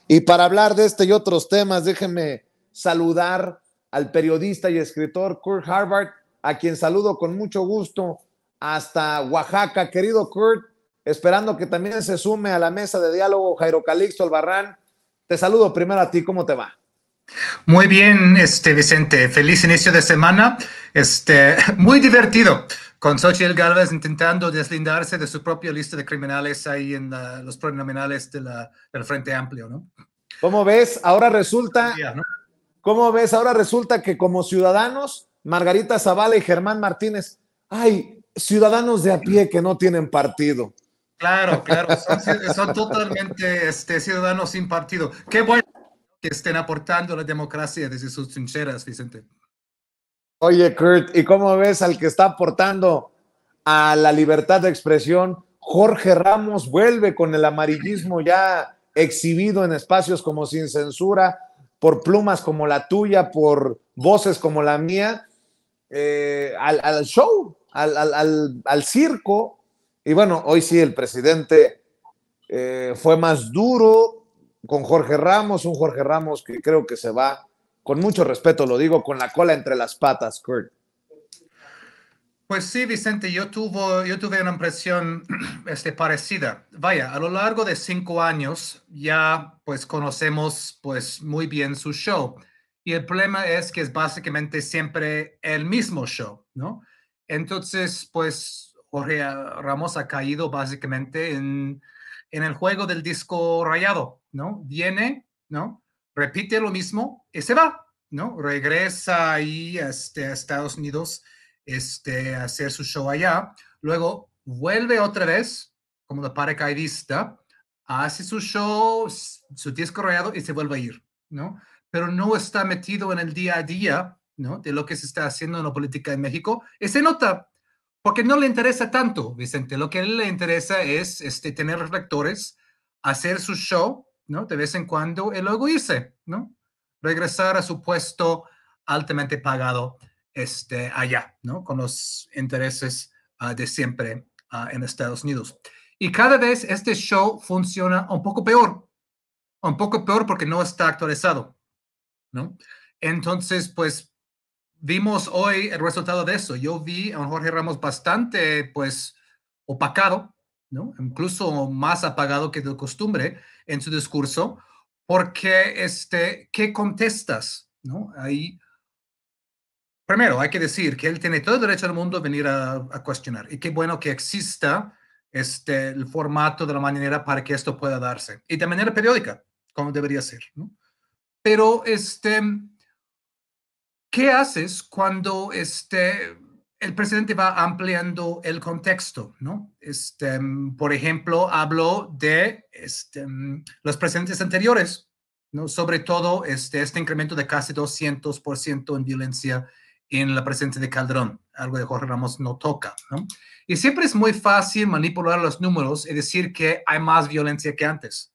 Y para hablar de este y otros temas, déjenme saludar al periodista y escritor Kurt Harvard, a quien saludo con mucho gusto hasta Oaxaca. Querido Kurt, esperando que también se sume a la mesa de diálogo Jairo Calixto Albarrán. Te saludo primero a ti, ¿cómo te va? Muy bien, Vicente. Feliz inicio de semana. Muy divertido con Xochitl Gálvez intentando deslindarse de su propia lista de criminales ahí en los plurinominales del Frente Amplio, ¿no? ¿Cómo ves? ¿No? ¿Cómo ves? Ahora resulta que como ciudadanos, Margarita Zavala y Germán Martínez, hay ciudadanos de a pie que no tienen partido. Claro, claro. Son totalmente ciudadanos sin partido. Qué bueno que estén aportando a la democracia desde sus trincheras, Vicente. Oye, Kurt, ¿y cómo ves al que está aportando a la libertad de expresión? Jorge Ramos vuelve con el amarillismo ya exhibido en espacios como Sin Censura, por plumas como la tuya, por voces como la mía, al show, al circo. Y bueno, hoy sí el presidente fue más duro con Jorge Ramos, un Jorge Ramos que creo que se va, con mucho respeto lo digo, con la cola entre las patas, Kurt. Pues sí, Vicente, yo tuve una impresión parecida. Vaya, a lo largo de 5 años ya pues conocemos pues muy bien su show. Y el problema es que es básicamente siempre el mismo show, ¿no? Entonces, pues Jorge Ramos ha caído básicamente en el juego del disco rayado, ¿no? Viene, ¿no? Repite lo mismo y se va, ¿no? Regresa ahí a Estados Unidos hacer su show allá, luego vuelve otra vez como de paracaidista, hace su show, su disco rayado y se vuelve a ir, ¿no? Pero no está metido en el día a día, ¿no? De lo que se está haciendo en la política en México, y se nota, porque no le interesa tanto, Vicente, lo que a él le interesa es tener reflectores, hacer su show, ¿no? De vez en cuando, y luego irse, ¿no? Regresar a su puesto altamente pagado allá, ¿no? Con los intereses de siempre en Estados Unidos. Y cada vez este show funciona un poco peor porque no está actualizado, ¿no? Entonces, pues vimos hoy el resultado de eso. Yo vi a un Jorge Ramos bastante, pues, opacado, ¿no? Incluso más apagado que de costumbre en su discurso, porque, ¿qué contestas? ¿No? Ahí primero, hay que decir que él tiene todo el derecho del mundo a venir a cuestionar. Y qué bueno que exista el formato de la mañanera para que esto pueda darse. Y de manera periódica, como debería ser, ¿no? Pero, ¿qué haces cuando el presidente va ampliando el contexto, ¿no? Por ejemplo, habló de los presidentes anteriores, ¿no? Sobre todo este incremento de casi 200% en violencia en la presidencia de Calderón, algo de Jorge Ramos no toca, ¿no? Y siempre es muy fácil manipular los números y decir que hay más violencia que antes.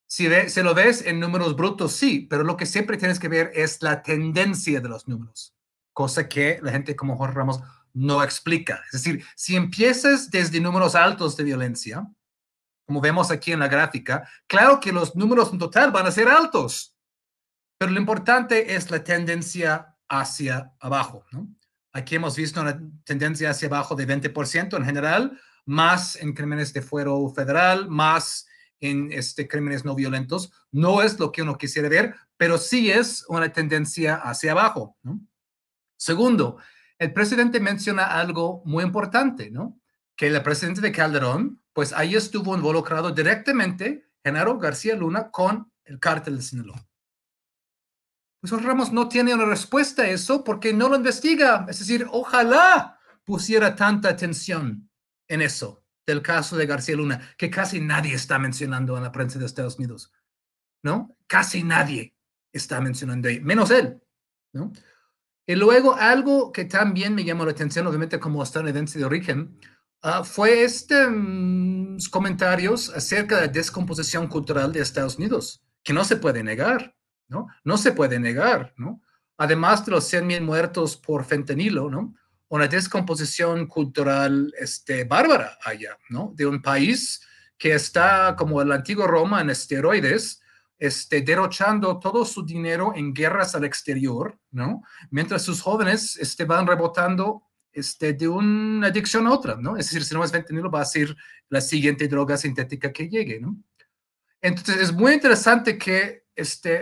Si lo ves en números brutos, sí, pero lo que siempre tienes que ver es la tendencia de los números, cosa que la gente como Jorge Ramos no explica. Es decir, si empiezas desde números altos de violencia, como vemos aquí en la gráfica, claro que los números en total van a ser altos, pero lo importante es la tendencia hacia abajo, ¿no? Aquí hemos visto una tendencia hacia abajo de 20% en general, más en crímenes de fuero federal, más en crímenes no violentos. No es lo que uno quisiera ver, pero sí es una tendencia hacia abajo, ¿no? Segundo, el presidente menciona algo muy importante, ¿no? Que el presidente de Calderón, pues ahí estuvo involucrado directamente Genaro García Luna con el cártel de Sinaloa. Pues Ramos no tiene una respuesta a eso porque no lo investiga. Es decir, ojalá pusiera tanta atención en eso del caso de García Luna, que casi nadie está mencionando en la prensa de Estados Unidos, ¿no? Casi nadie está mencionando ahí, menos él, ¿no? Y luego algo que también me llamó la atención, obviamente como estadounidense de origen, fue comentarios acerca de la descomposición cultural de Estados Unidos, que no se puede negar, ¿no? No se puede negar, ¿no? Además de los 100,000 muertos por fentanilo, ¿no? Una descomposición cultural bárbara allá, ¿no? De un país que está como el antiguo Roma en esteroides, derrochando todo su dinero en guerras al exterior, ¿no? Mientras sus jóvenes van rebotando de una adicción a otra, ¿no? Es decir, si no es fentanilo, va a ser la siguiente droga sintética que llegue, ¿no? Entonces, es muy interesante que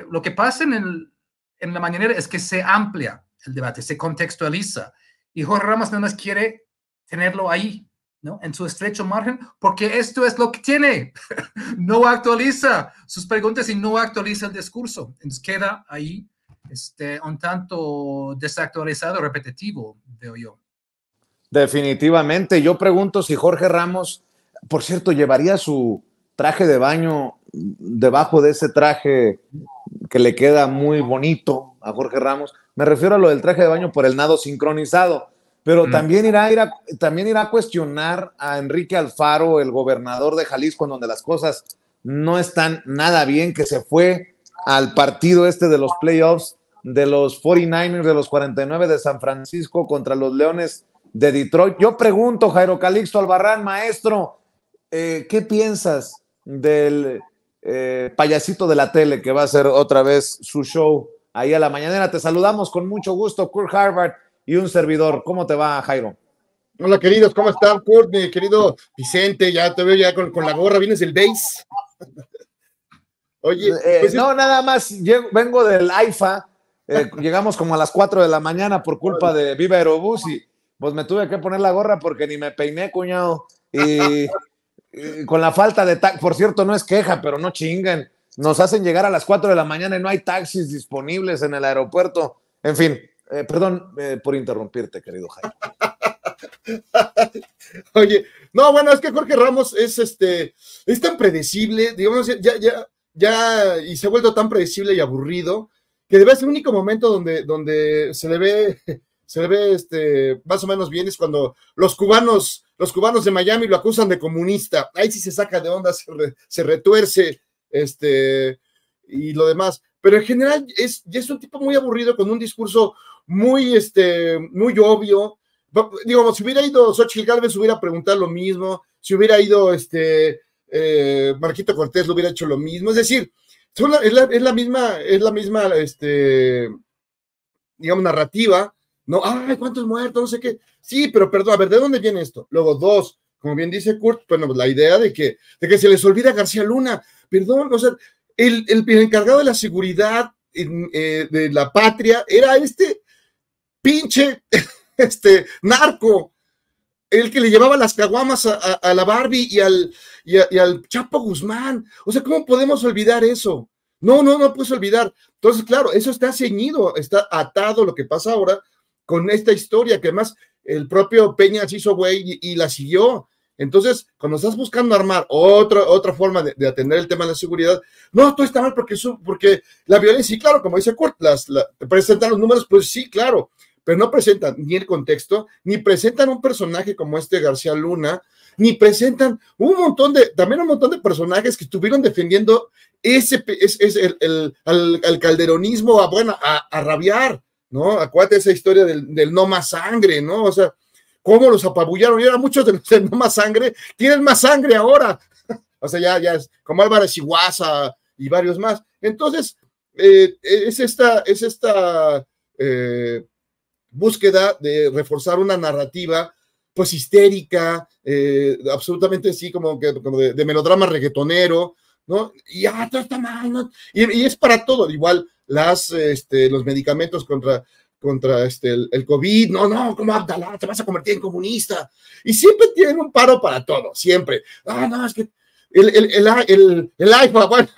lo que pasa en la mañanera es que se amplia el debate, se contextualiza, y Jorge Ramos no nos quiere tenerlo ahí, ¿no? En su estrecho margen, porque esto es lo que tiene. No actualiza sus preguntas y no actualiza el discurso. Entonces queda ahí un tanto desactualizado, repetitivo, veo yo. Definitivamente. Yo pregunto si Jorge Ramos, por cierto, llevaría su traje de baño debajo de ese traje que le queda muy bonito a Jorge Ramos. Me refiero a lo del traje de baño por el nado sincronizado, pero también irá a cuestionar a Enrique Alfaro, el gobernador de Jalisco, en donde las cosas no están nada bien, que se fue al partido de los playoffs de los 49ers, de los 49 de San Francisco contra los Leones de Detroit. Yo pregunto, Jairo Calixto Albarrán, maestro, ¿qué piensas del payasito de la tele que va a hacer otra vez su show ahí a la mañanera? Te saludamos con mucho gusto, Kurt Harvard y un servidor. ¿Cómo te va, Jairo? Hola, queridos, ¿cómo están, Kurt? Mi querido Vicente, ya te veo ya con la gorra, ¿vienes del base? Oye, pues no, nada más, vengo del AIFA, llegamos como a las 4 de la mañana por culpa de Viva Aerobús y pues me tuve que poner la gorra porque ni me peiné, cuñado, y con la falta de taxis, por cierto, no es queja, pero no chinguen, nos hacen llegar a las 4 de la mañana y no hay taxis disponibles en el aeropuerto, en fin, perdón por interrumpirte, querido Jaime. Oye, no, bueno, es que Jorge Ramos es tan predecible, digamos, ya, y se ha vuelto tan predecible y aburrido, que debe ser el único momento donde se le ve más o menos bien es cuando los cubanos de Miami lo acusan de comunista. Ahí sí se saca de onda, se retuerce, y lo demás. Pero en general ya es un tipo muy aburrido con un discurso muy obvio. Digamos, si hubiera ido Xochitl Gálvez, hubiera preguntado lo mismo. Si hubiera ido Marquito Cortés, lo hubiera hecho lo mismo. Es decir, es la misma, digamos, narrativa. No, ay, ¿cuántos muertos? No sé qué. Sí, pero perdón, a ver, ¿de dónde viene esto? Luego, dos, como bien dice Kurt, bueno, la idea de que se les olvida García Luna. Perdón, o sea, el encargado de la seguridad de la patria era pinche narco, el que le llevaba las caguamas a la Barbie y al Chapo Guzmán. O sea, ¿cómo podemos olvidar eso? No puedes olvidar. Entonces, claro, eso está ceñido, está atado lo que pasa ahora con esta historia, que además el propio Peña se hizo güey y la siguió. Entonces, cuando estás buscando armar otra forma de atender el tema de la seguridad, no, todo está mal porque la violencia, y claro, como dice Kurt, te presentan los números, pues sí, claro, pero no presentan ni el contexto, ni presentan un personaje como García Luna, ni presentan un montón de personajes que estuvieron defendiendo al calderonismo a rabiar, ¿no? Acuérdate esa historia del no más sangre, ¿no? O sea, cómo los apabullaron, y ahora muchos de los del no más sangre tienen más sangre ahora, o sea, ya es como Álvarez Iguaza y varios más. Entonces, es esta búsqueda de reforzar una narrativa pues histérica, absolutamente sí, como de melodrama reggaetonero, ¿no? Y ya todo está mal, ¿no? Y es para todo, igual los medicamentos contra el COVID, no, como Abdalá, te vas a convertir en comunista, y siempre tienen un paro para todo, siempre. No, es que el iPhone, bueno,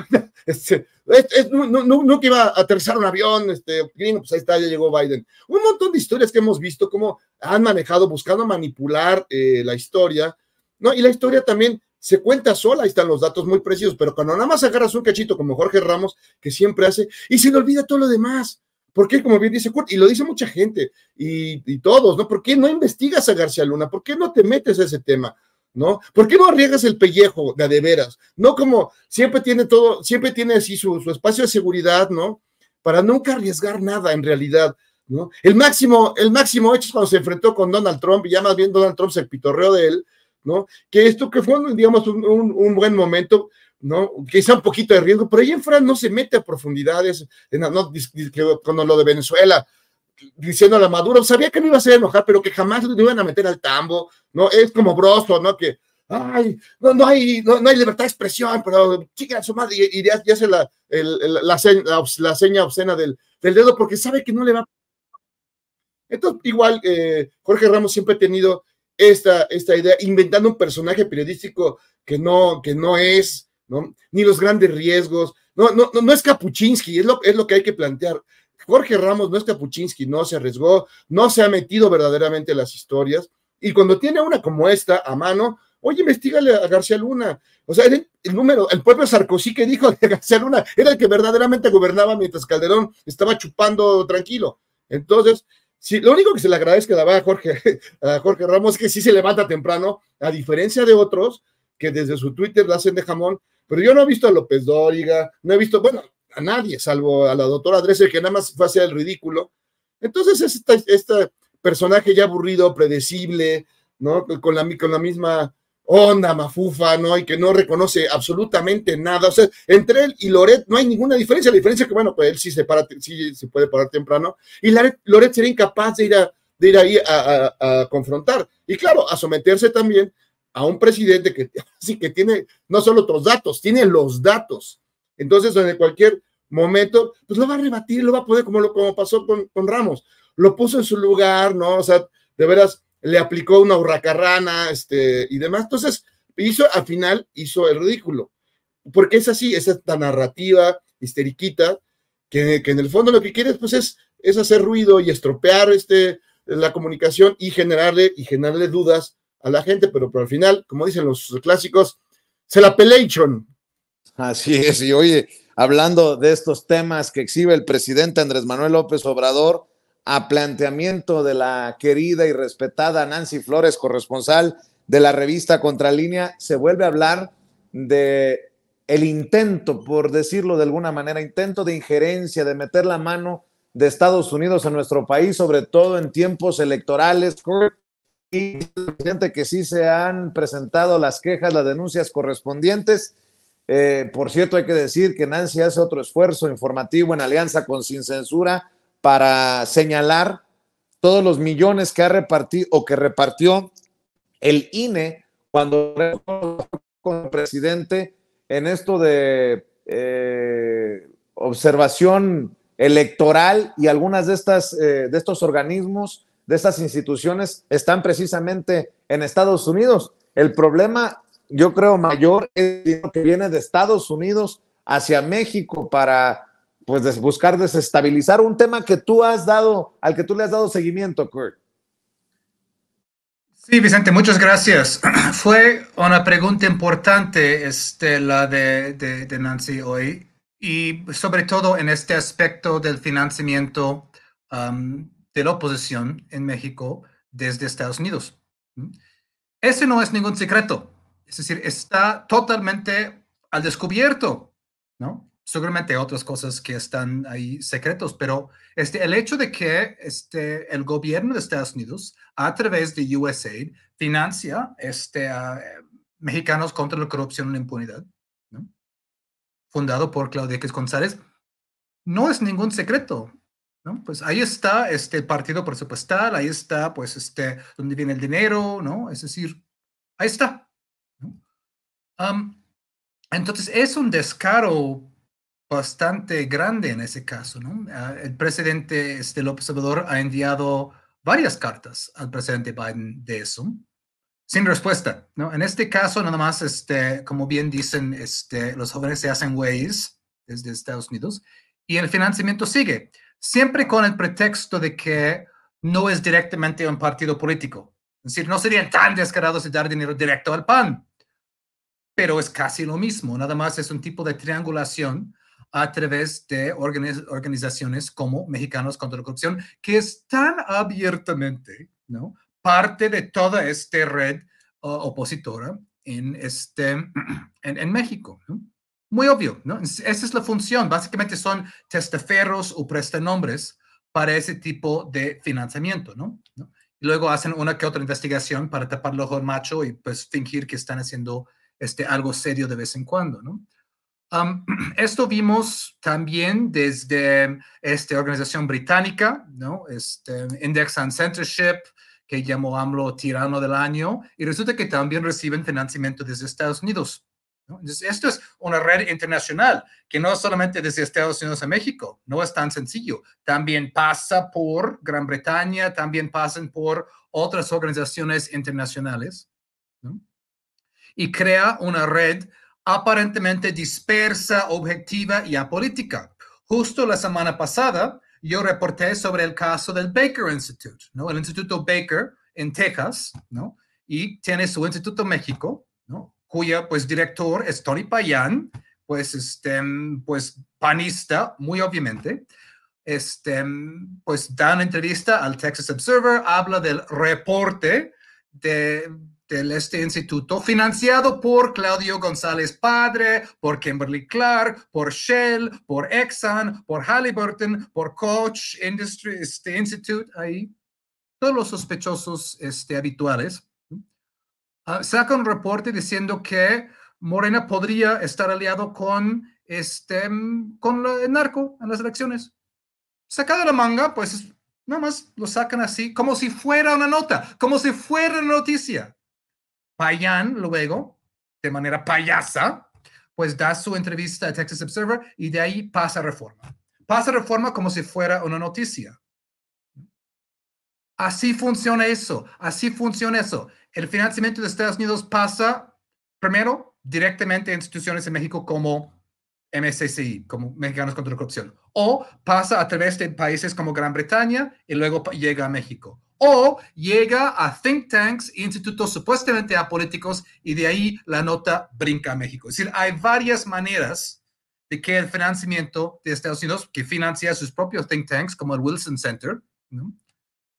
nunca iba a aterrizar un avión, gringo, pues ahí está, ya llegó Biden. Un montón de historias que hemos visto cómo han manejado, buscando manipular la historia, ¿no? Y la historia también se cuenta sola, ahí están los datos muy precisos, pero cuando nada más agarras un cachito como Jorge Ramos, que siempre hace, y se le olvida todo lo demás. ¿Por qué? Como bien dice Kurt, y lo dice mucha gente, y todos, ¿no? ¿Por qué no investigas a García Luna? ¿Por qué no te metes a ese tema? ¿No? ¿Por qué no arriesgas el pellejo de veras? No como siempre tiene así su espacio de seguridad, ¿no? Para nunca arriesgar nada en realidad, ¿no? El máximo hecho es cuando se enfrentó con Donald Trump, y ya más bien Donald Trump se pitorreó de él, ¿no? Que esto que fue, digamos, un buen momento, ¿no? Quizá un poquito de riesgo, pero ahí en Fran no se mete a profundidades, con lo de Venezuela, diciendo a Maduro, sabía que no iba a hacer enojar, pero que jamás lo iban a meter al tambo, ¿no? Es como Broso, ¿no? Que, ay, no hay libertad de expresión, pero chica, su madre, y ya hace la seña obscena del dedo, porque sabe que no le va. Entonces, igual, Jorge Ramos siempre ha tenido esta idea, inventando un personaje periodístico que no es, ¿no? Ni los grandes riesgos, no es Kapuczynski, es lo que hay que plantear. Jorge Ramos no es Kapuczynski, no se arriesgó, no se ha metido verdaderamente en las historias, y cuando tiene una como esta a mano, oye, investígale a García Luna. O sea, el propio Sarkozy que dijo de García Luna era el que verdaderamente gobernaba mientras Calderón estaba chupando tranquilo. Entonces, sí, lo único que se le agradece a Jorge Ramos es que sí se levanta temprano, a diferencia de otros que desde su Twitter la hacen de jamón, pero yo no he visto a López Dóriga, no he visto, bueno, a nadie, salvo a la doctora Dresser, que nada más fue a hacer el ridículo. Entonces es este personaje ya aburrido, predecible, ¿no? Con la misma onda mafufa, ¿no? Y que no reconoce absolutamente nada. O sea, entre él y Loret no hay ninguna diferencia. La diferencia es que, bueno, pues él sí se puede parar temprano, y Loret sería incapaz de ir ahí a confrontar. Y claro, a someterse también a un presidente que sí que tiene no solo otros datos, tiene los datos. Entonces, en cualquier momento, pues lo va a rebatir, lo va a poder, como pasó con Ramos. Lo puso en su lugar, ¿no? O sea, de veras, le aplicó una hurracarrana, y demás. Entonces, al final hizo el ridículo. Porque es así, es esta narrativa histeriquita, que en el fondo lo que quieres, pues, es hacer ruido y estropear la comunicación y generarle dudas a la gente, pero al final, como dicen los clásicos, se la pelation. Así es, y oye, hablando de estos temas que exhibe el presidente Andrés Manuel López Obrador, a planteamiento de la querida y respetada Nancy Flores, corresponsal de la revista Contralínea, se vuelve a hablar de el intento, por decirlo de alguna manera, intento de injerencia, de meter la mano de Estados Unidos en nuestro país, sobre todo en tiempos electorales, y que sí se han presentado las quejas, las denuncias correspondientes. Por cierto, hay que decir que Nancy hace otro esfuerzo informativo en alianza con Sin Censura para señalar todos los millones que ha repartido o que repartió el INE cuando con el presidente en esto de observación electoral, y algunas de estos organismos, de estas instituciones, están precisamente en Estados Unidos. El problema, yo creo, mayor es lo que viene de Estados Unidos hacia México para, pues, buscar desestabilizar un tema que al que tú le has dado seguimiento, Kurt. Sí, Vicente, muchas gracias. Fue una pregunta importante la de Nancy hoy, y sobre todo en este aspecto del financiamiento de la oposición en México desde Estados Unidos. Ese no es ningún secreto, es decir, está totalmente al descubierto, ¿no? Seguramente hay otras cosas que están ahí secretos, pero el hecho de que el gobierno de Estados Unidos, a través de USAID, financia a Mexicanos contra la Corrupción y la Impunidad, ¿no? Fundado por Claudia X González, no es ningún secreto, ¿no? Pues ahí está el partido presupuestal, ahí está, pues, donde viene el dinero, ¿no? Es decir, ahí está, ¿no? Entonces, es un descaro bastante grande en ese caso, ¿no? El presidente López Obrador ha enviado varias cartas al presidente Biden de eso, sin respuesta, ¿no? En este caso, nada más, como bien dicen, los jóvenes se hacen güeyes desde Estados Unidos, y el financiamiento sigue, siempre con el pretexto de que no es directamente un partido político. Es decir, no serían tan descarados de dar dinero directo al PAN, pero es casi lo mismo, nada más es un tipo de triangulación a través de organizaciones como Mexicanos contra la Corrupción, que están abiertamente, ¿no?, parte de toda esta red opositora en México, ¿no? Muy obvio, ¿no? Esa es la función. Básicamente son testaferros o prestanombres para ese tipo de financiamiento, ¿no? Y luego hacen una que otra investigación para tapar el ojo al macho y, pues, fingir que están haciendo algo serio de vez en cuando, ¿no? Esto vimos también desde esta organización británica, ¿no? Index on Censorship, que llamó AMLO tirano del año, y resulta que también reciben financiamiento desde Estados Unidos, ¿no? Entonces, esto es una red internacional que no solamente desde Estados Unidos a México, no es tan sencillo. También pasa por Gran Bretaña, también pasan por otras organizaciones internacionales, ¿no? Y crea una red aparentemente dispersa, objetiva y apolítica. Justo la semana pasada, yo reporté sobre el caso del Baker Institute, ¿no? El Instituto Baker en Texas, ¿no? Y tiene su Instituto México, ¿no? Cuya, pues, director es Tony Payán, pues, pues, panista, muy obviamente. Pues, da una entrevista al Texas Observer, habla del reporte del instituto, financiado por Claudio González Padre, por Kimberly Clark, por Shell, por Exxon, por Halliburton, por Koch Industry Institute, ahí, todos los sospechosos habituales. Saca un reporte diciendo que Morena podría estar aliado con el narco en las elecciones. Sacado de la manga, pues nada más lo sacan así, como si fuera una nota, como si fuera una noticia. Payán, luego, de manera payasa, pues da su entrevista a Texas Observer y de ahí pasa Reforma. Pasa Reforma como si fuera una noticia. Así funciona eso, así funciona eso. El financiamiento de Estados Unidos pasa, primero, directamente a instituciones en México como MSCI, como Mexicanos contra la Corrupción, o pasa a través de países como Gran Bretaña y luego llega a México, o llega a think tanks, institutos supuestamente apolíticos, y de ahí la nota brinca a México. Es decir, hay varias maneras de que el financiamiento de Estados Unidos, que financia sus propios think tanks, como el Wilson Center, ¿no?,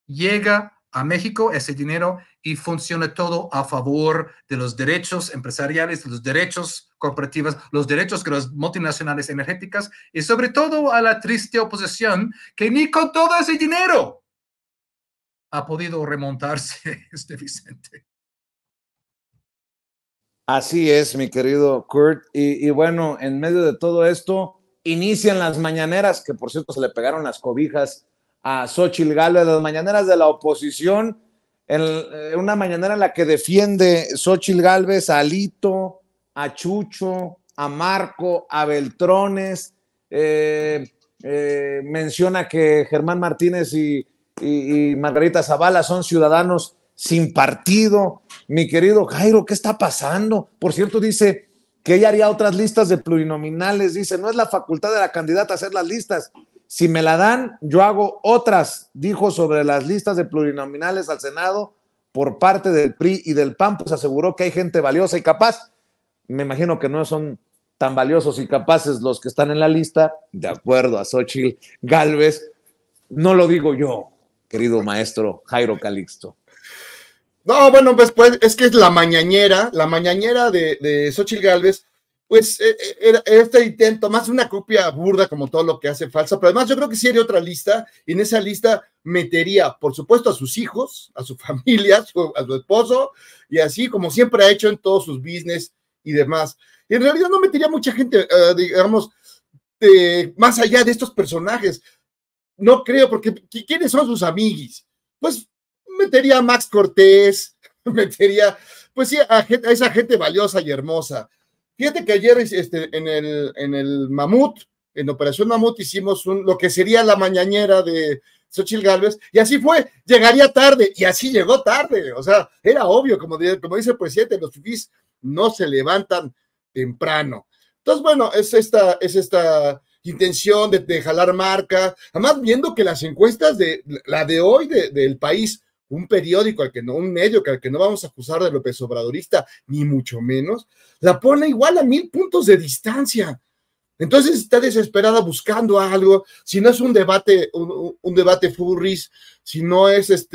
llega a México ese dinero y funciona todo a favor de los derechos empresariales, de los derechos corporativos, los derechos de las multinacionales energéticas y sobre todo a la triste oposición que ni con todo ese dinero ha podido remontarse Vicente. Así es, mi querido Kurt. Y bueno, en medio de todo esto, inician las mañaneras, que por cierto se le pegaron las cobijas a Xóchitl Gálvez, las mañaneras de la oposición, una mañanera en la que defiende Xóchitl Gálvez a Alito, a Chucho, a Marco, a Beltrones, menciona que Germán Martínez y Margarita Zavala son ciudadanos sin partido. Mi querido Jairo, ¿qué está pasando? Por cierto, dice que ella haría otras listas de plurinominales, dice, no es la facultad de la candidata hacer las listas. Si me la dan, yo hago otras, dijo sobre las listas de plurinominales al Senado por parte del PRI y del PAN, pues aseguró que hay gente valiosa y capaz. Me imagino que no son tan valiosos y capaces los que están en la lista, de acuerdo a Xóchitl Gálvez. No lo digo yo, querido maestro Jairo Calixto. No, bueno, pues es que es la mañanera de Xóchitl Gálvez, pues era este intento, más una copia burda como todo lo que hace falsa, pero además yo creo que sí haría otra lista, y en esa lista metería, por supuesto, a sus hijos, a su familia, a su esposo, y así como siempre ha hecho en todos sus business y demás. Y en realidad no metería mucha gente, digamos, más allá de estos personajes. No creo, porque ¿quiénes son sus amiguis? Pues metería a Max Cortés, metería, pues sí, a esa gente valiosa y hermosa. Fíjate que ayer en el Mamut, en Operación Mamut, hicimos lo que sería la mañanera de Xóchitl Gálvez, y así fue, llegaría tarde, y así llegó tarde, o sea, era obvio, como dice el presidente, los fifís no se levantan temprano. Entonces, bueno, es esta intención de jalar marca, además viendo que las encuestas la de hoy del País, un periódico un medio al que no vamos a acusar de López Obradorista, ni mucho menos, la pone igual a 1000 puntos de distancia. Entonces está desesperada buscando algo, si no es un debate furris, si no es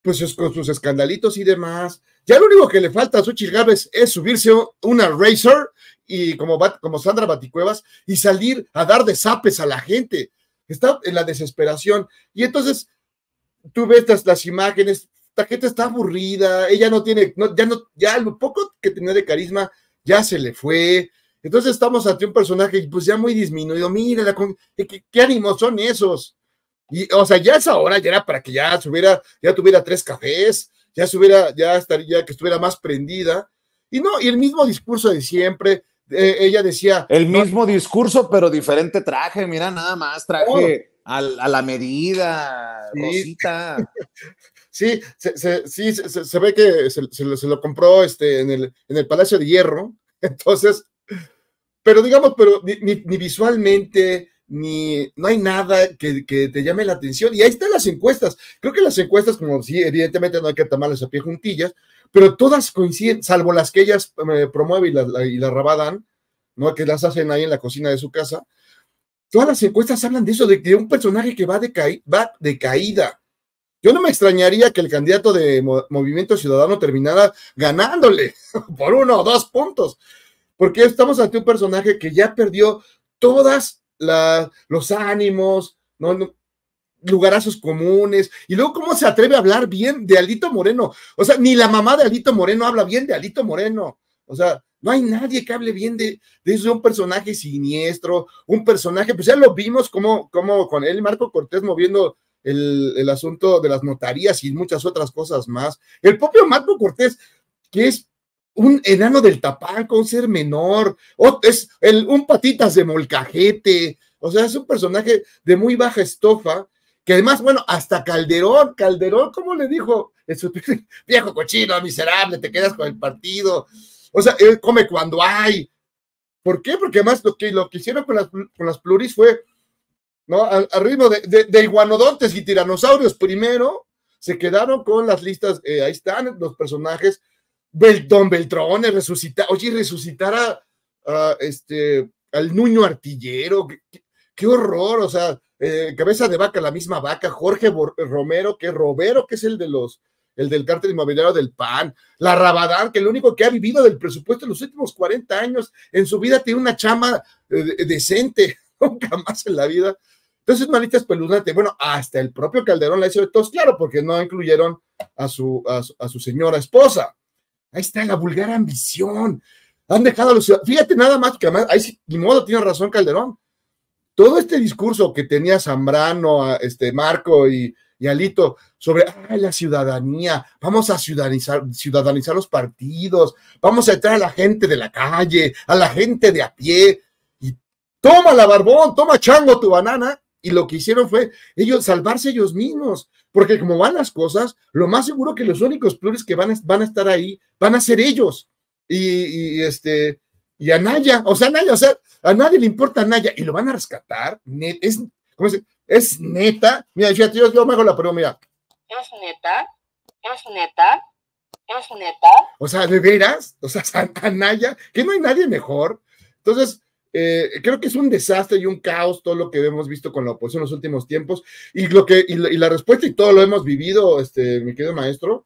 pues con sus escandalitos y demás. Ya lo único que le falta a Xóchitl Gálvez es subirse una Razor y como Sandra Baticuevas y salir a dar desapes a la gente. Está en la desesperación. Y entonces tú ves las imágenes, esta gente está aburrida, ella no tiene, ya lo poco que tenía de carisma ya se le fue. Entonces estamos ante un personaje pues ya muy disminuido. Mira, ¿qué ánimos son esos? Y, o sea, ya esa hora ya era para que ya tuviera 3 cafés, ya que estuviera más prendida. Y no, y el mismo discurso de siempre. Ella decía... El mismo discurso, pero diferente traje. Mira, nada más, traje a la medida, sí. Rosita. Sí, se ve que se lo compró en el Palacio de Hierro. Entonces, pero digamos, ni visualmente, no hay nada que te llame la atención. Y ahí están las encuestas. Creo que las encuestas, como sí, evidentemente no hay que tomarlas a pie juntillas, pero todas coinciden, salvo las que ellas promueven y la rabadan, ¿no? Que las hacen ahí en la cocina de su casa. Todas las encuestas hablan de eso, de un personaje que va de caída. Yo no me extrañaría que el candidato de Movimiento Ciudadano terminara ganándole por 1 o 2 puntos, porque estamos ante un personaje que ya perdió todas los ánimos, ¿no? Lugarazos comunes, y luego cómo se atreve a hablar bien de Alito Moreno. O sea, ni la mamá de Alito Moreno habla bien de Alito Moreno. O sea, no hay nadie que hable bien de eso, de un personaje siniestro, un personaje, pues ya lo vimos como con él, Marco Cortés, moviendo el asunto de las notarías y muchas otras cosas más. El propio Marco Cortés, que es un enano del Tapanco, un ser menor, es un patitas de molcajete. O sea, es un personaje de muy baja estofa, que además, bueno, hasta Calderón, ¿cómo le dijo? Viejo cochino, miserable, te quedas con el partido. O sea, él come cuando hay. ¿Por qué? Porque además lo que hicieron con las pluris fue, ¿no? Al ritmo de iguanodontes y tiranosaurios primero, se quedaron con las listas, ahí están los personajes. Don Beltrone resucitar al Nuño Artillero, qué horror, o sea, Cabeza de Vaca, la misma vaca, Jorge Romero, que es el del cártel inmobiliario del PAN, la Rabadán, que lo único que ha vivido del presupuesto en los últimos 40 años, en su vida tiene una chamba decente, nunca más en la vida. Entonces, manita espeluznante. Bueno, hasta el propio Calderón la hizo de todos, claro, porque no incluyeron a su señora esposa. Ahí está la vulgar ambición. Han dejado a los ciudadanos. Fíjate nada más que además, ahí sí, ni modo, tiene razón Calderón. Todo este discurso que tenía Zambrano, Marco y Alito sobre la ciudadanía, vamos a ciudadanizar los partidos, vamos a entrar a la gente de la calle, a la gente de a pie, y toma la barbón, toma chango tu banana, y lo que hicieron fue salvarse ellos mismos, porque como van las cosas, lo más seguro que los únicos pluris que van a estar ahí van a ser ellos, y Anaya, a nadie le importa Anaya, y lo van a rescatar, es neta, mira, fíjate, yo me hago la prueba, mira. Es neta. O sea, ¿de veras? O sea, Anaya, que no hay nadie mejor. Entonces, creo que es un desastre y un caos todo lo que hemos visto con la oposición en los últimos tiempos, y la respuesta, y todo lo hemos vivido, mi querido maestro,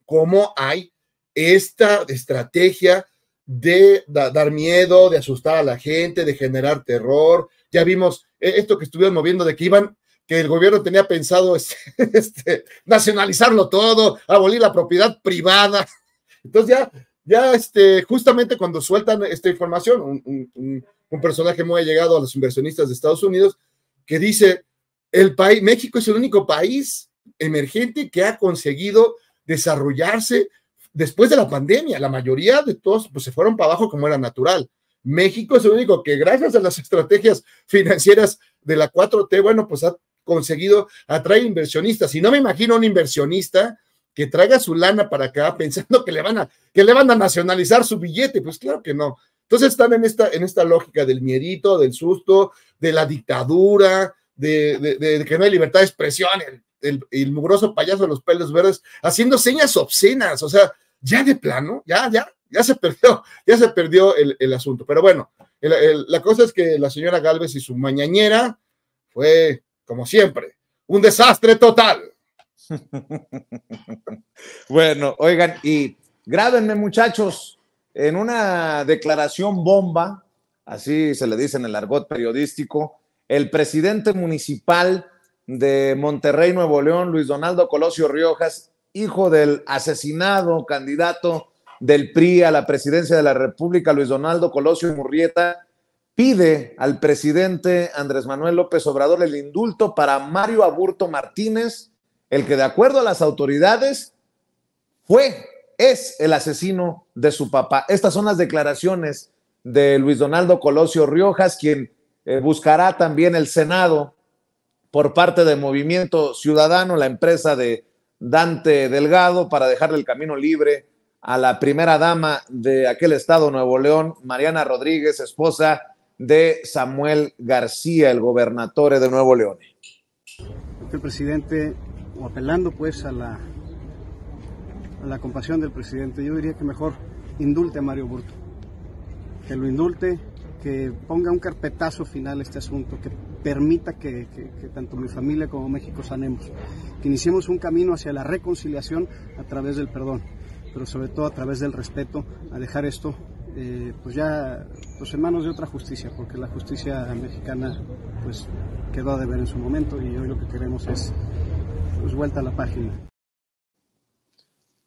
cómo hay esta estrategia de dar miedo, de asustar a la gente, de generar terror. Ya vimos esto que estuvieron moviendo de que el gobierno tenía pensado nacionalizarlo todo, abolir la propiedad privada. Entonces ya justamente cuando sueltan esta información, un personaje muy allegado a los inversionistas de Estados Unidos, que dice, México es el único país emergente que ha conseguido desarrollarse después de la pandemia. La mayoría de todos pues, se fueron para abajo como era natural. México es el único que gracias a las estrategias financieras de la 4T, bueno, pues ha conseguido atraer inversionistas. Y no me imagino un inversionista que traiga su lana para acá pensando que le van a nacionalizar su billete. Pues claro que no. Entonces están en esta lógica del miedito, del susto, de la dictadura, de que no hay libertad de expresión, el mugroso payaso de los pelos verdes haciendo señas obscenas. O sea, ya de plano, ya se perdió el asunto. Pero bueno, la cosa es que la señora Gálvez y su mañañera fue, como siempre, un desastre total. Bueno, oigan, y grábenme, muchachos, en una declaración bomba, así se le dice en el argot periodístico, el presidente municipal de Monterrey, Nuevo León, Luis Donaldo Colosio Riojas, hijo del asesinado candidato del PRI a la presidencia de la República, Luis Donaldo Colosio Murrieta, pide al presidente Andrés Manuel López Obrador el indulto para Mario Aburto Martínez, el que de acuerdo a las autoridades es el asesino de su papá. Estas son las declaraciones de Luis Donaldo Colosio Riojas, quien buscará también el Senado por parte de Movimiento Ciudadano, la empresa de Dante Delgado, para dejarle el camino libre a la primera dama de aquel estado, Nuevo León, Mariana Rodríguez, esposa de Samuel García, el gobernador de Nuevo León. El presidente, o apelando pues a la compasión del presidente, yo diría que mejor indulte a Mario Aburto, que lo indulte, que ponga un carpetazo final a este asunto, que permita que tanto mi familia como México sanemos, que iniciemos un camino hacia la reconciliación a través del perdón, pero sobre todo a través del respeto, a dejar esto pues ya pues en manos de otra justicia, porque la justicia mexicana pues quedó a deber en su momento y hoy lo que queremos es pues vuelta a la página.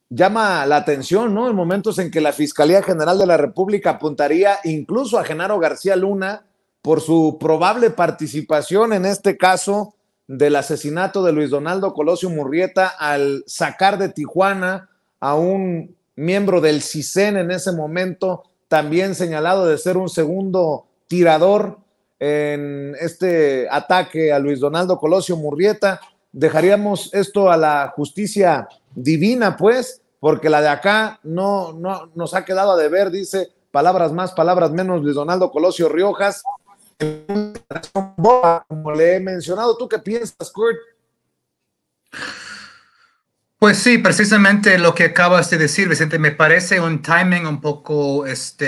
Llama la atención, ¿no? En momentos en que la Fiscalía General de la República apuntaría incluso a Genaro García Luna por su probable participación en este caso del asesinato de Luis Donaldo Colosio Murrieta al sacar de Tijuana a un miembro del CISEN en ese momento, también señalado de ser un segundo tirador en este ataque a Luis Donaldo Colosio Murrieta. Dejaríamos esto a la justicia divina, pues, porque la de acá no nos ha quedado a deber, dice, palabras más, palabras menos, Luis Donaldo Colosio Riojas, como le he mencionado. ¿Tú qué piensas, Kurt? Pues sí, precisamente lo que acabas de decir, Vicente, me parece un timing un poco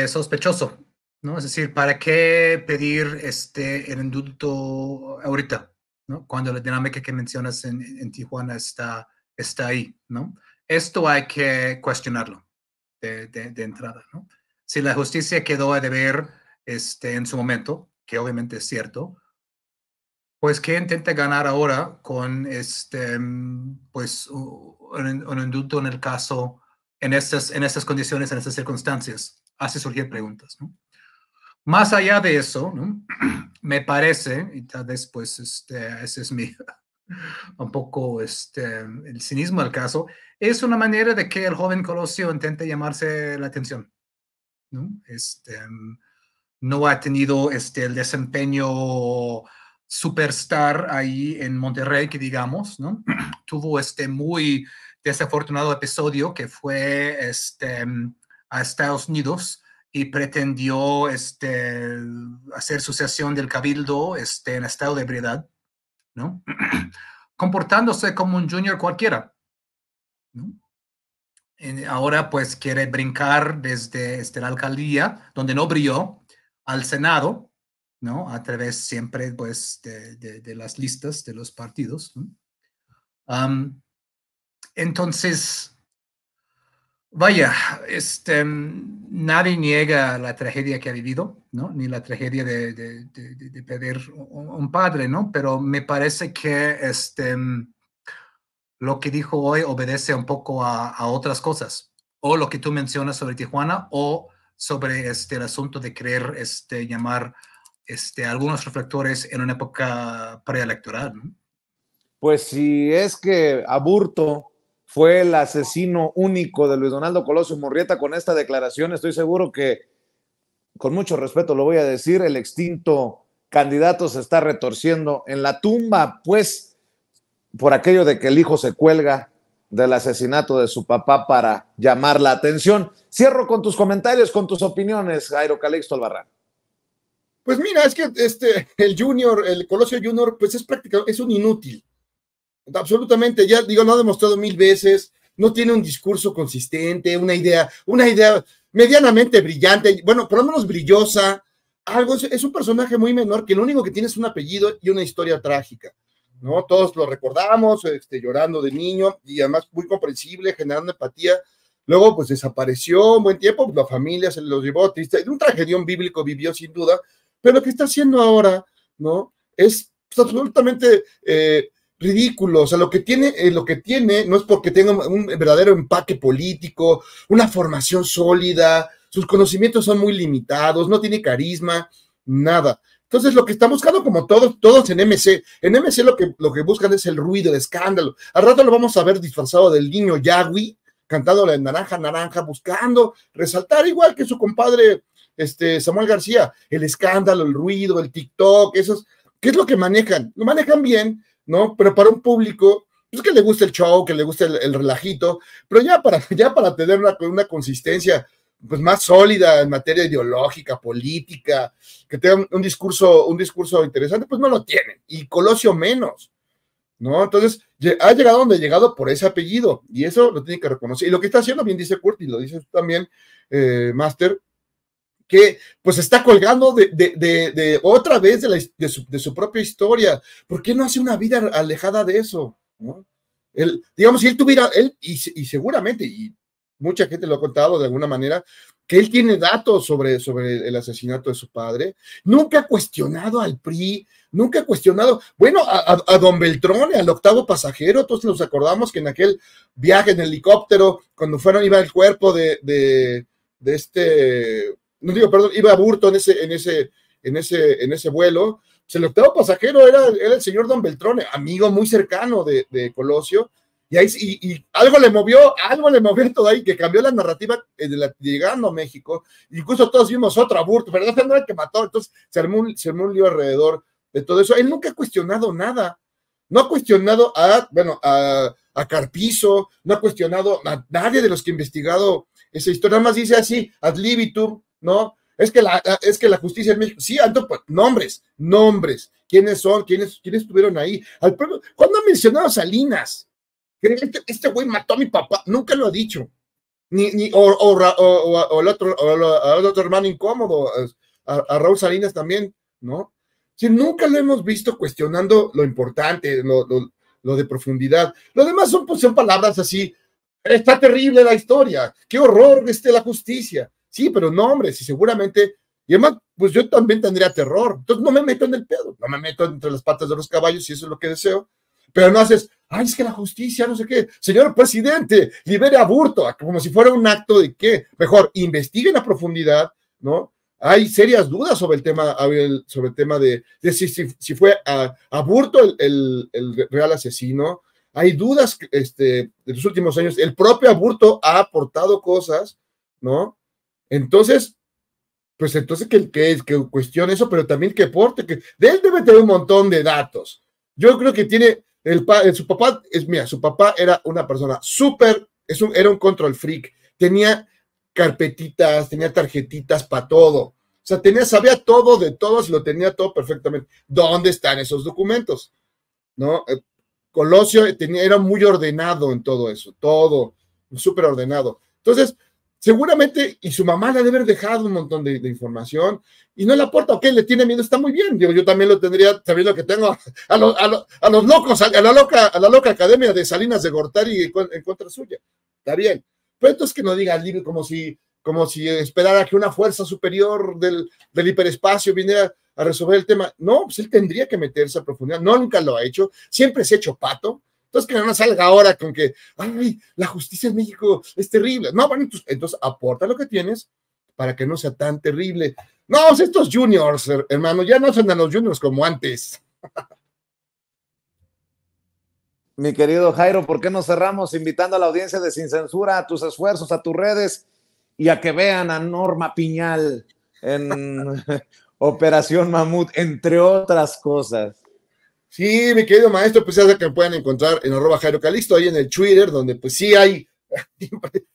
sospechoso, ¿no? Es decir, ¿para qué pedir el indulto ahorita, ¿no? Cuando la dinámica que mencionas en Tijuana está ahí, ¿no? Esto hay que cuestionarlo de entrada, ¿no? Si la justicia quedó a deber en su momento, que obviamente es cierto, pues ¿qué intenta ganar ahora con pues un indulto en el caso, en estas condiciones, en estas circunstancias? Hace surgir preguntas, ¿no? Más allá de eso, ¿no? Me parece, y tal vez pues ese es un poco el cinismo del caso, es una manera de que el joven Colosio intente llamarse la atención, ¿no? No ha tenido el desempeño superstar ahí en Monterrey, que digamos, ¿no? Tuvo muy desafortunado episodio que fue a Estados Unidos y pretendió hacer sucesión del cabildo en estado de ebriedad, ¿no? Comportándose como un junior cualquiera, ¿no? Ahora pues quiere brincar desde la alcaldía, donde no brilló, al Senado, ¿no? A través siempre pues de las listas de los partidos, ¿no? Entonces, vaya, nadie niega la tragedia que ha vivido, ¿no? Ni la tragedia de perder un padre, ¿no? Pero me parece que lo que dijo hoy obedece un poco a otras cosas, o lo que tú mencionas sobre Tijuana, o sobre el asunto de querer llamar algunos reflectores en una época preelectoral, ¿no? Pues si es que Aburto fue el asesino único de Luis Donaldo Colosio Murrieta, con esta declaración estoy seguro que, con mucho respeto lo voy a decir, el extinto candidato se está retorciendo en la tumba, pues, por aquello de que el hijo se cuelga del asesinato de su papá para llamar la atención. Cierro con tus comentarios, con tus opiniones, Jairo Calixto Albarrán. Pues mira, es que el Colosio Junior, pues es un inútil. Absolutamente, ya digo, lo ha demostrado 1000 veces, no tiene un discurso consistente, una idea medianamente brillante, bueno, por lo menos brillosa, es un personaje muy menor que lo único que tiene es un apellido y una historia trágica, ¿no? Todos lo recordamos, llorando de niño y además muy comprensible, generando empatía. Luego, pues desapareció un buen tiempo, pues, la familia se lo llevó triste, un tragedión bíblico vivió sin duda, pero lo que está haciendo ahora, ¿no? Es pues, absolutamente ridículo. O sea, lo que tiene no es porque tenga un verdadero empaque político, una formación sólida, sus conocimientos son muy limitados, no tiene carisma, nada. Entonces, lo que están buscando, como todos en MC lo que buscan es el ruido, el escándalo. Al rato lo vamos a ver disfrazado del niño Yagüi, cantando la naranja, naranja, buscando resaltar, igual que su compadre Samuel García, el escándalo, el ruido, el TikTok, esos, ¿qué es lo que manejan? Lo manejan bien, ¿no? Pero para un público, pues que le gusta el show, que le gusta el relajito, pero ya para tener una consistencia pues más sólida en materia ideológica, política, que tenga un discurso interesante, pues no lo tienen, y Colosio menos, ¿no? Entonces, ha llegado donde ha llegado por ese apellido, y eso lo tiene que reconocer. Y lo que está haciendo, bien dice Kurt, y lo dices también, Master, que pues está colgando de otra vez de su propia historia. ¿Por qué no hace una vida alejada de eso? ¿No? Digamos, si él tuviera, y seguramente, y mucha gente lo ha contado de alguna manera, que él tiene datos sobre el asesinato de su padre, nunca ha cuestionado al PRI, nunca ha cuestionado, bueno, a don Beltrone, al octavo pasajero. Todos nos acordamos que en aquel viaje en helicóptero, cuando iba el cuerpo iba a Burto en ese vuelo, pues el octavo pasajero era el señor don Beltrone, amigo muy cercano de Colosio, y algo le movió todo ahí, que cambió la narrativa llegando a México. Incluso todos vimos otro aborto, pero ese no era el que mató. Entonces se armó un lío alrededor de todo eso. Él nunca ha cuestionado nada, no ha cuestionado a Carpizo, no ha cuestionado a nadie de los que ha investigado esa historia, nada más dice así, ad libitum, ¿no? Es que la justicia en México, sí, pues, nombres, ¿quiénes son? ¿Quiénes estuvieron ahí? ¿Cuándo ha mencionado a Salinas? Este güey mató a mi papá, nunca lo ha dicho, o al otro hermano incómodo, a Raúl Salinas también, ¿no? Sí, nunca lo hemos visto cuestionando lo importante, lo de profundidad. Lo demás son palabras así, está terrible la historia, qué horror la justicia. Sí, pero no, hombre, sí, seguramente, y además, pues yo también tendría terror. Entonces no me meto en el pedo, no me meto entre las patas de los caballos, si eso es lo que deseo, pero no haces, ay, es que la justicia, no sé qué, señor presidente, libere a Burto, como si fuera un acto de qué, mejor, investiguen a profundidad, ¿no? Hay serias dudas sobre el tema de si fue a Burto el real asesino. Hay dudas de los últimos años, el propio Aburto ha aportado cosas, ¿no? Entonces que cuestione eso, pero también que aporte, que de él debe tener un montón de datos. Yo creo que tiene, su papá era una persona súper, era un control freak, tenía carpetitas, tenía tarjetitas para todo, o sea, sabía todo de todos y lo tenía todo perfectamente. ¿Dónde están esos documentos? ¿No? Colosio era muy ordenado en todo eso, todo súper ordenado. Entonces, seguramente, y su mamá le debe haber dejado un montón de información, y no le aporta, ok, le tiene miedo, está muy bien, yo también lo tendría, sabiendo que tengo a los locos, a la loca academia de Salinas de Gortari en contra suya, está bien, pero entonces que no diga libre como si esperara que una fuerza superior del hiperespacio viniera a resolver el tema. No, pues él tendría que meterse a profundidad, nunca lo ha hecho, siempre se ha hecho pato. Entonces que no salga ahora con que, ay, la justicia en México es terrible. No, bueno, entonces aporta lo que tienes para que no sea tan terrible. No, estos juniors, hermano, ya no son a los juniors como antes. Mi querido Jairo, ¿por qué no cerramos invitando a la audiencia de Sin Censura a tus esfuerzos, a tus redes, y a que vean a Norma Piñal en Operación Mamut, entre otras cosas? Sí, mi querido maestro, pues ya sé que me pueden encontrar en @JairoCalisto, ahí en el Twitter, donde pues sí hay,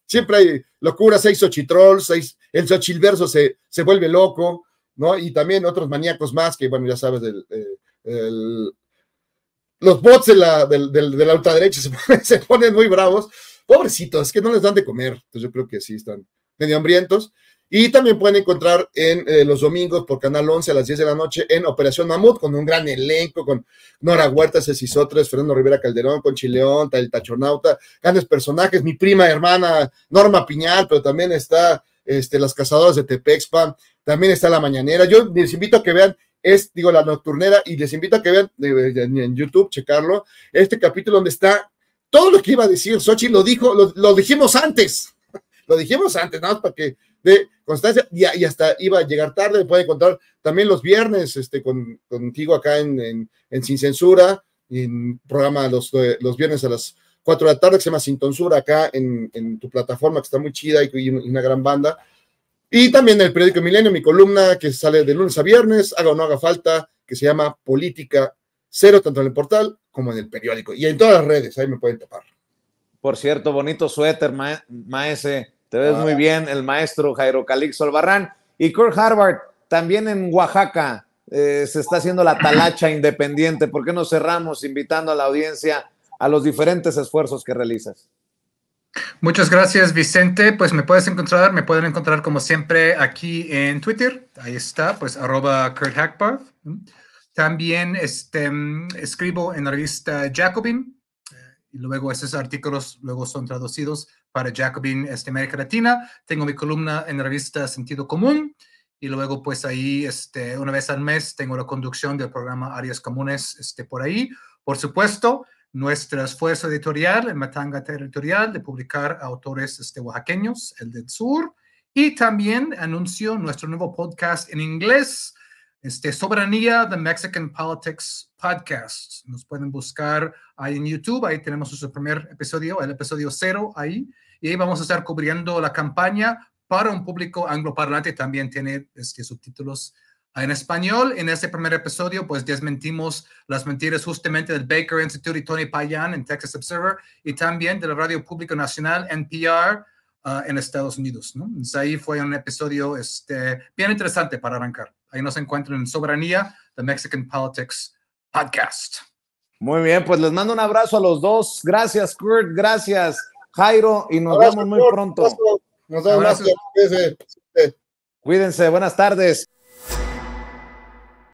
siempre hay locuras, hay xochitrolls, el xochilverso se vuelve loco, ¿no? Y también otros maníacos más que, bueno, ya sabes, los bots de la ultraderecha se ponen muy bravos. Pobrecitos, es que no les dan de comer, entonces yo creo que sí están medio hambrientos. Y también pueden encontrar en los domingos por Canal 11 a las 10 de la noche en Operación Mamut, con un gran elenco, con Nora Huerta, Ceci Sotres, Fernando Rivera Calderón, Conchi León, el Tachonauta, grandes personajes, mi prima hermana Norma Piñal, pero también está Las Cazadoras de Tepexpan, también está La Mañanera. Yo les invito a que vean es, digo, La Nocturnera, y les invito a que vean en YouTube, checarlo, este capítulo donde está todo lo que iba a decir Xochitl, lo dijimos antes, nada más para que de constancia, y hasta iba a llegar tarde, pueden encontrar también los viernes contigo acá en Sin Censura, en programa los viernes a las 4 de la tarde, que se llama Sin Tonsura, acá en tu plataforma, que está muy chida y una gran banda. Y también el periódico Milenio, mi columna, que sale de lunes a viernes, haga o no haga falta, que se llama Política Cero, tanto en el portal como en el periódico. Y en todas las redes, ahí me pueden tapar. Por cierto, bonito suéter, Maese. Te ves muy bien, el maestro Jairo Calixto Albarrán. Y Kurt Harvard, también en Oaxaca, se está haciendo la talacha independiente. ¿Por qué no cerramos invitando a la audiencia a los diferentes esfuerzos que realizas? Muchas gracias, Vicente. Pues me pueden encontrar como siempre aquí en Twitter. Ahí está, pues @KurtHackbarth. También escribo en la revista Jacobin. Y luego esos artículos luego son traducidos para Jacobin América Latina. Tengo mi columna en la revista Sentido Común. Y luego, pues ahí, una vez al mes, tengo la conducción del programa Áreas Comunes por ahí. Por supuesto, nuestro esfuerzo editorial en Matanga Territorial de publicar a autores oaxaqueños, el del sur. Y también anuncio nuestro nuevo podcast en inglés, Soberanía, The Mexican Politics Podcast. Nos pueden buscar ahí en YouTube, ahí tenemos nuestro primer episodio, el episodio 0 ahí, y ahí vamos a estar cubriendo la campaña para un público angloparlante, también tiene subtítulos en español. En este primer episodio, pues desmentimos las mentiras justamente del Baker Institute y Tony Payan en Texas Observer, y también de la Radio Pública Nacional, NPR, en Estados Unidos, ¿no? Entonces ahí fue un episodio bien interesante para arrancar. Ahí nos encuentran en Soberanía, The Mexican Politics Podcast. Muy bien, pues les mando un abrazo a los dos. Gracias, Kurt. Gracias, Jairo. Y nos vemos muy pronto. Nos vemos. Cuídense. Buenas tardes.